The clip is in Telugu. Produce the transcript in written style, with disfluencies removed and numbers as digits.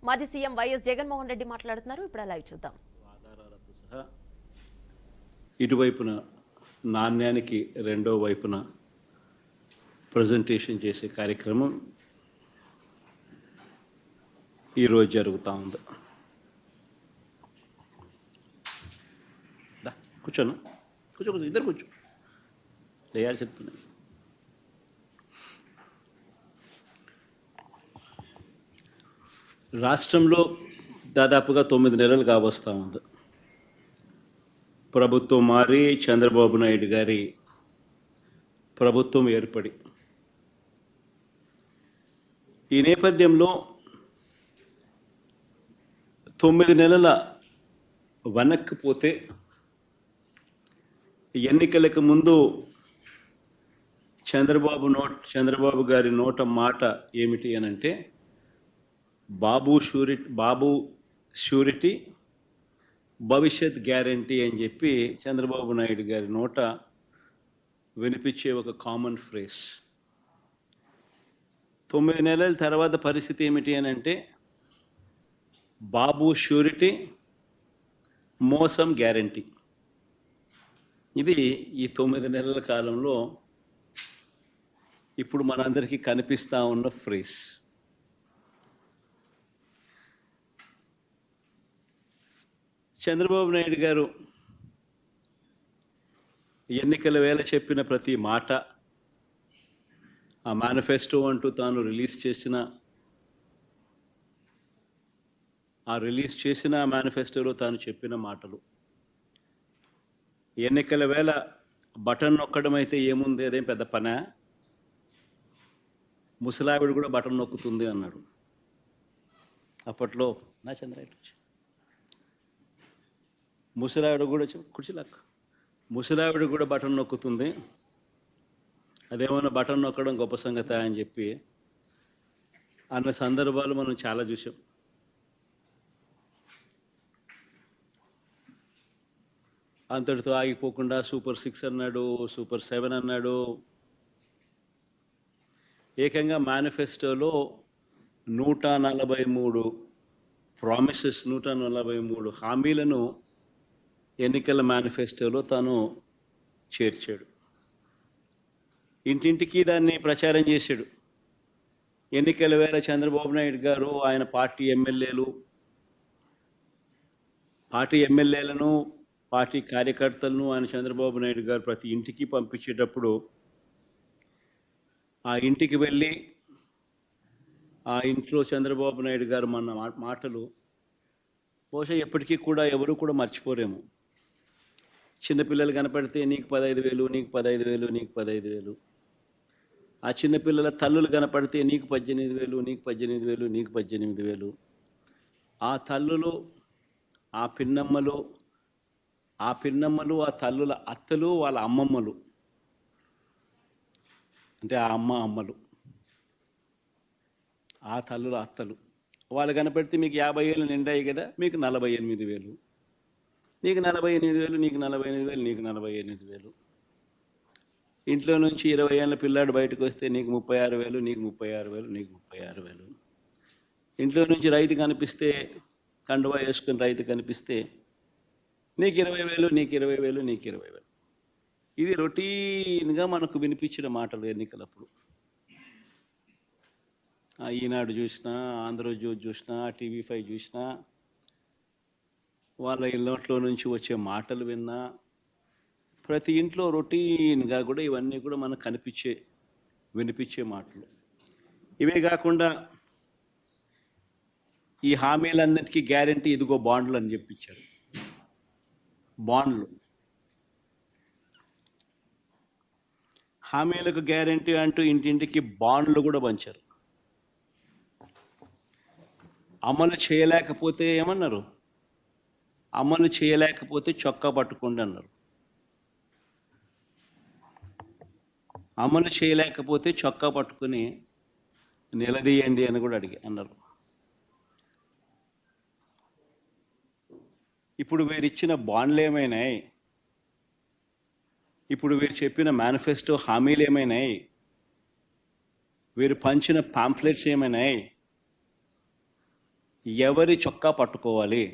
మాజీ సీఎం వైఎస్ జగన్మోహన్ రెడ్డి మాట్లాడుతున్నారు. ఇప్పుడు లైవ్ చూద్దాం. ఆధారాలతో సహా ఇటువైపున నాణ్యానికి రెండో వైపున ప్రజెంటేషన్ చేసే కార్యక్రమం ఈరోజు జరుగుతూ ఉంది. కూర్చోను, కూర్చో, ఇద్దరు కూర్చో, లేయాల్సి చెప్తున్నాను. రాష్ట్రంలో దాదాపుగా 9 నెలలు కావస్తూ ఉంది. ప్రభుత్వం మారి చంద్రబాబు నాయుడు గారి ప్రభుత్వం ఏర్పడి ఈ నేపథ్యంలో 9 నెలల వెనక్కిపోతే ఎన్నికలకు ముందు చంద్రబాబు గారి నోట మాట ఏమిటి అనంటే బాబు షూరిటీ భవిష్యత్ గ్యారంటీ అని చెప్పి చంద్రబాబు నాయుడు గారి నోట వినిపించే ఒక కామన్ ఫ్రేజ్. 9 నెలల తర్వాత పరిస్థితి ఏమిటి అని అంటే బాబు షూరిటీ, మోసం గ్యారంటీ. ఇది ఈ 9 నెలల కాలంలో ఇప్పుడు మనందరికీ కనిపిస్తూ ఉన్న ఫ్రేజ్. చంద్రబాబు నాయుడు గారు ఎన్నికల వేళ చెప్పిన ప్రతి మాట, ఆ మేనిఫెస్టో అంటూ తాను రిలీజ్ చేసిన మేనిఫెస్టోలో తాను చెప్పిన మాటలు, ఎన్నికల వేళ బటన్ నొక్కడం అయితే ఏముంది, అదేం పెద్ద పనా, ముసలావిడ కూడా బటన్ నొక్కుతుంది అన్నాడు అప్పట్లో. నా చంద్రాయుడు ముసలావిడ కూడా కుర్చీలాక్క, ముసలావిడ కూడా బటన్ నొక్కుతుంది, అదేమన్నా బటన్ నొక్కడం గొప్ప సంగతి అని చెప్పి అన్న సందర్భాలు మనం చాలా చూసాం. అంతటితో ఆగిపోకుండా సూపర్ 6 అన్నాడు, సూపర్ 7 అన్నాడు. ఏకంగా మేనిఫెస్టోలో 143 ప్రామిసెస్, 143 హామీలను ఎన్నికల మేనిఫెస్టోలో తాను చేర్చాడు. ఇంటింటికి దాన్ని ప్రచారం చేశాడు. ఎన్నికల వేళ చంద్రబాబు నాయుడు గారు ఆయన పార్టీ ఎమ్మెల్యేలను పార్టీ కార్యకర్తలను ఆయన చంద్రబాబు నాయుడు గారు ప్రతి ఇంటికి పంపించేటప్పుడు ఆ ఇంటికి వెళ్ళి ఆ ఇంట్లో చంద్రబాబు నాయుడు గారు మన మాటలు బహుశా ఎప్పటికీ కూడా ఎవరు కూడా మర్చిపోరేమో. చిన్నపిల్లలు కనపడితే నీకు 15,000, నీకు 15,000, నీకు 15,000. ఆ చిన్నపిల్లల తల్లులు కనపడితే నీకు 18,000, నీకు 18,000, నీకు 18,000. ఆ తల్లులు, ఆ పిన్నమ్మలు, ఆ తల్లుల అత్తలు, వాళ్ళ అమ్మమ్మలు, అంటే ఆ అమ్మలు, ఆ తల్లుల అత్తలు, వాళ్ళు కనపడితే మీకు 50,000 నిండాయి కదా, మీకు 48,000, నీకు 48,000, నీకు 48,000, నీకు 48,000. ఇంట్లో నుంచి 20 ఏళ్ళ పిల్లాడు బయటకు వస్తే నీకు 36,000, నీకు 36,000, నీకు 36,000. ఇంట్లో నుంచి రైతు కనిపిస్తే, కండువా వేసుకుని రైతు కనిపిస్తే నీకు 20,000, నీకు 20,000, నీకు 20,000. ఇది రొటీన్గా మనకు వినిపించిన మాటలు ఎన్నికలప్పుడు. ఈనాడు చూసినా, ఆంధ్రజ్యోతి చూసినా, TV5 చూసినా, వాళ్ళ ఇళ్ళట్లో నుంచి వచ్చే మాటలు విన్నా, ప్రతి ఇంట్లో రొటీన్గా కూడా ఇవన్నీ కూడా మనకు వినిపించే మాటలు. ఇవే కాకుండా ఈ హామీలన్నిటికీ గ్యారంటీ ఇదిగో బాండ్లు అని చెప్పించారు. బాండ్లు, హామీలకు గ్యారంటీ అంటూ ఇంటింటికి బాండ్లు కూడా పంచారు. అమలు చేయలేకపోతే ఏమన్నారు, అమలు చేయలేకపోతే చొక్కా పట్టుకోండి అన్నారు. అమలు చేయలేకపోతే చొక్కా పట్టుకుని నిలదీయండి అని కూడా అన్నారు. ఇప్పుడు వీరిచ్చిన బాండ్లు ఏమైనాయి, ఇప్పుడు వీరు చెప్పిన మేనిఫెస్టో హామీలు ఏమైనాయి, వీరు పంచిన పాంఫ్లెట్స్ ఏమైనాయి, ఎవరి చొక్కా పట్టుకోవాలి